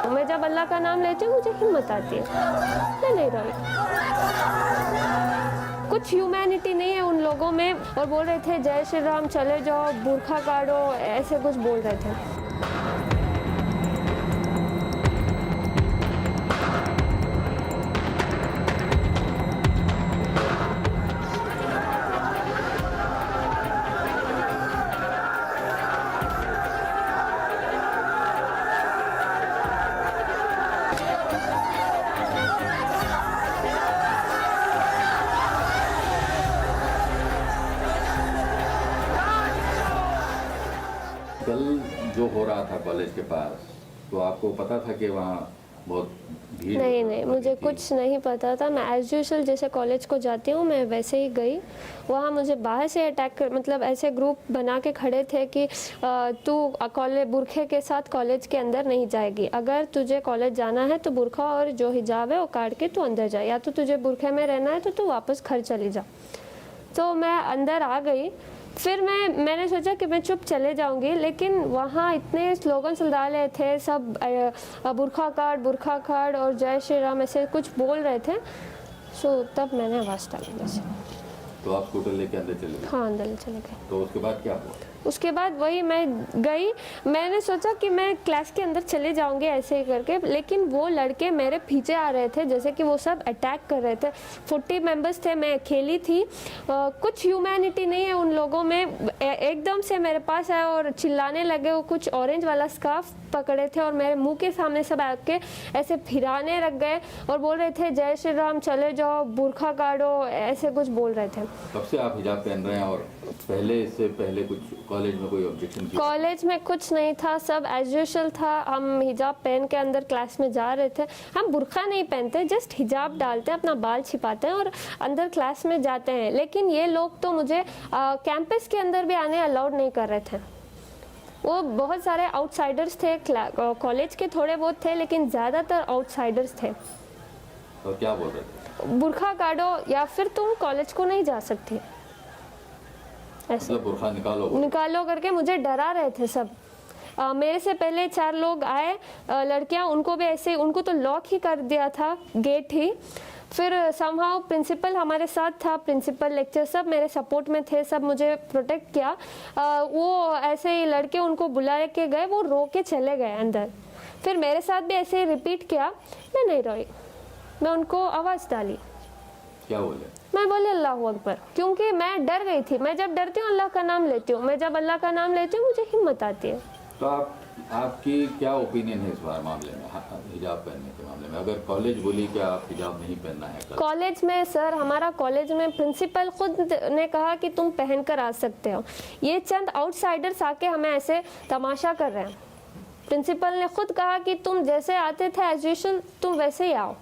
मैं जब अल्लाह का नाम लेती हूँ मुझे हिम्मत आती है, मैं नहीं रोई। कुछ ह्यूमैनिटी नहीं है उन लोगों में। और बोल रहे थे जय श्री राम, चले जाओ, बुर्खा काटो, ऐसे कुछ बोल रहे थे। कल जो हो रहा था कॉलेज के पास, तो आपको पता था कि वहाँ बहुत भीड़? नहीं, मुझे कुछ नहीं पता था। मैं एज यूजुअल जैसे कॉलेज को जाती हूँ मैं वैसे ही गई। वहाँ मुझे बाहर से अटैक कर, मतलब ऐसे ग्रुप बना के खड़े थे कि तू कॉलेज बुरखे के साथ कॉलेज के अंदर नहीं जाएगी, अगर तुझे कॉलेज जाना है तो बुरखा और जो हिजाब है वो काट के तू अंदर जा, या तो तुझे बुरखे में रहना है तो तू वापस घर चली जा। तो मैं अंदर आ गई। फिर मैंने सोचा कि मैं चुप चले जाऊंगी, लेकिन वहाँ इतने स्लोगन्स डाले थे सब, बुरखा काट और जय श्री राम ऐसे कुछ बोल रहे थे। सो तब मैंने आवाज़ डाली जैसे। तो आप स्कूटर लेके अंदर चले गए? हाँ, अंदर चले गए। तो उसके बाद क्या हुआ? उसके बाद वही मैं गई, मैंने सोचा कि मैं क्लास के अंदर चले जाऊंगी ऐसे ही करके, लेकिन वो लड़के मेरे पीछे आ रहे थे जैसे कि वो सब अटैक कर रहे थे। 40 मेंबर्स थे, मैं अकेली थी। कुछ ह्यूमैनिटी नहीं है उन लोगों में। एकदम से मेरे पास आए और चिल्लाने लगे। वो कुछ ऑरेंज वाला स्कार्फ पकड़े थे और मेरे मुंह के सामने सब आके ऐसे फिराने लग गए और बोल रहे थे जय श्री राम, चले जाओ, बुरखा काटो, ऐसे कुछ बोल रहे थे। कब से आप हिजाब पहन रहे हैं और इससे पहले कुछ कॉलेज में कोई ऑब्जेक्शन किया? कॉलेज में कुछ नहीं था, सब एज यूजुअल था। हम हिजाब पहन के अंदर क्लास में जा रहे थे। हम बुरखा नहीं पहनते, जस्ट हिजाब डालते हैं, अपना बाल छिपाते हैं और अंदर क्लास में जाते हैं। लेकिन ये लोग तो मुझे कैंपस के अंदर भी आने अलाउड नहीं कर रहे थे। वो बहुत सारे आउटसाइडर्स थे, कॉलेज के थोड़े बहुत थे, लेकिन ज़्यादातर आउटसाइडर्स थे। तो क्या बोल रहे थे? बुरखा काटो या फिर तुम कॉलेज को नहीं जा सकती, ऐसे मतलब बुरखा निकालो करके मुझे डरा रहे थे सब। मेरे से पहले 4 लोग आए, लड़कियां, उनको भी ऐसे, उनको तो लॉक ही कर दिया था, गेट ही। फिर समहाउ प्रिंसिपल हमारे साथ था, प्रिंसिपल लेक्चर सब मेरे सपोर्ट में थे, सब मुझे प्रोटेक्ट किया। वो ऐसे ही लड़के उनको बुला के गए, वो रो के चले गए अंदर। फिर मेरे साथ भी ऐसे ही रिपीट किया, मैं नहीं रोई, मैं उनको आवाज़ डाली। क्या बोले? मैं बोले अल्लाह अकबर, क्योंकि मैं डर गई थी। मैं जब डरती हूँ अल्लाह का नाम लेती हूँ, मैं जब अल्लाह का नाम लेती हूँ मुझे हिम्मत आती है। तो आपकी क्या ओपिनियन है इस बार मामले में, हिजाब पहनने के मामले में? अगर कॉलेज बोली कि आप हिजाब नहीं पहनना है कॉलेज में, सर हमारा कॉलेज में प्रिंसिपल खुद ने कहा कि तुम पहन कर आ सकते हो। ये चंद आउटसाइडर्स आके हमें ऐसे तमाशा कर रहे हैं। प्रिंसिपल ने खुद कहा कि तुम जैसे आते थे एज यूजुअल तुम वैसे ही आओ,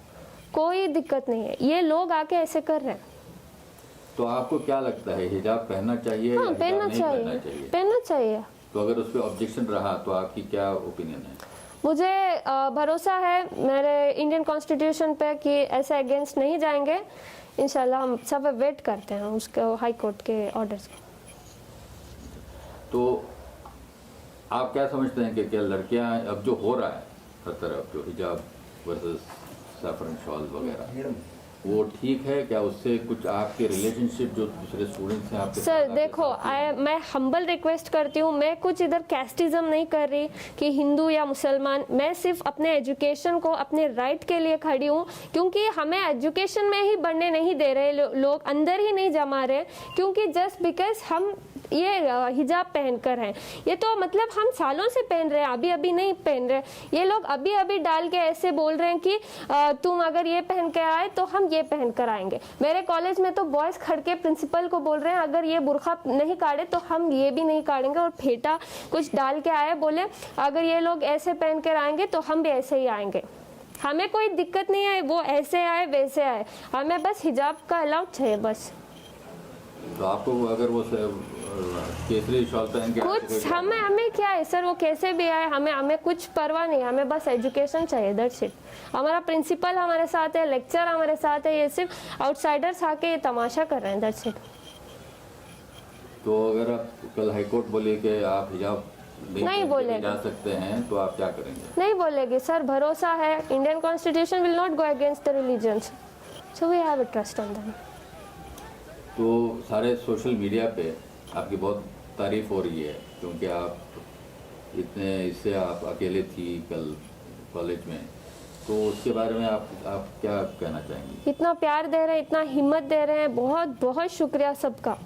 कोई दिक्कत नहीं है। ये लोग आके ऐसे कर रहे हैं। तो आपको क्या लगता है, हिजाब पहनना चाहिए? हाँ, या पहनना चाहिए, पहनना चाहिए। तो अगर उस पर ऑब्जेक्शन रहा तो आपकी क्या ओपिनियन है? मुझे भरोसा है मेरे इंडियन कॉन्स्टिट्यूशन पे कि ऐसे अगेंस्ट नहीं जाएंगे। इंशाल्लाह हम सब वेट करते हैं उसके हाई कोर्ट के ऑर्डर्स के। तो आप क्या समझते हैं कि क्या लड़कियां, अब जो हो रहा है हर तरफ, जो हिजाब वर्सेस सैफरन शॉल वगैरह, वो ठीक है क्या? उससे कुछ आपके रिलेशनशिप जो दूसरे स्टूडेंट्स हैं आपके? सर देखो, मैं हम्बल रिक्वेस्ट करती हूँ, मैं कुछ इधर कैस्टिज्म नहीं कर रही कि हिंदू या मुसलमान। मैं सिर्फ अपने एजुकेशन को, अपने राइट के लिए खड़ी हूँ, क्योंकि हमें एजुकेशन में ही बढ़ने नहीं दे रहे लोग, अंदर ही नहीं जमा रहे, क्योंकि जस्ट बिकॉज हम ये हिजाब पहनकर हैं। ये तो मतलब हम सालों से पहन रहे हैं, अभी अभी नहीं पहन रहे। ये लोग अभी अभी डाल के ऐसे बोल रहे हैं कि तुम अगर ये पहन के आए तो हम ये पहन कर आएंगे। मेरे कॉलेज में तो बॉयज खड़ के प्रिंसिपल को बोल रहे हैं अगर ये बुरखा नहीं काटे तो हम ये भी नहीं काटेंगे, और फेटा कुछ डाल के आए, बोले अगर ये लोग ऐसे पहन कर आएंगे तो हम भी ऐसे ही आएंगे। हमें कोई दिक्कत नहीं है, वो ऐसे आए वैसे आए, हमें बस हिजाब का अलाउड चाहिए बस। तो आपको अगर वो केसरी शॉल पहन के कुछ हमें क्या है सर, वो कैसे भी आए, हमें कुछ परवाह नहीं, हमें बस एजुकेशन चाहिए, दैट्स इट। हमारा प्रिंसिपल हमारे साथ है, लेक्चर हमारे साथ है, ये सिर्फ आउटसाइडर्स आके ये तमाशा कर रहे हैं, दैट्स इट। तो अगर आप कल हाईकोर्ट बोले कि आप हिजाब नहीं बोलेगी। जा सकते हैं तो आप क्या करेंगे? नहीं बोलेगी सर, भरोसा है, Indian constitution will not go against the religions, so we have a trust on them. तो सारे सोशल मीडिया पे आपकी बहुत तारीफ हो रही है, क्योंकि आप इतने इससे आप अकेले थी कल कॉलेज में, तो उसके बारे में आप क्या कहना चाहेंगी? इतना प्यार दे रहे हैं, इतना हिम्मत दे रहे हैं, बहुत बहुत शुक्रिया सबका।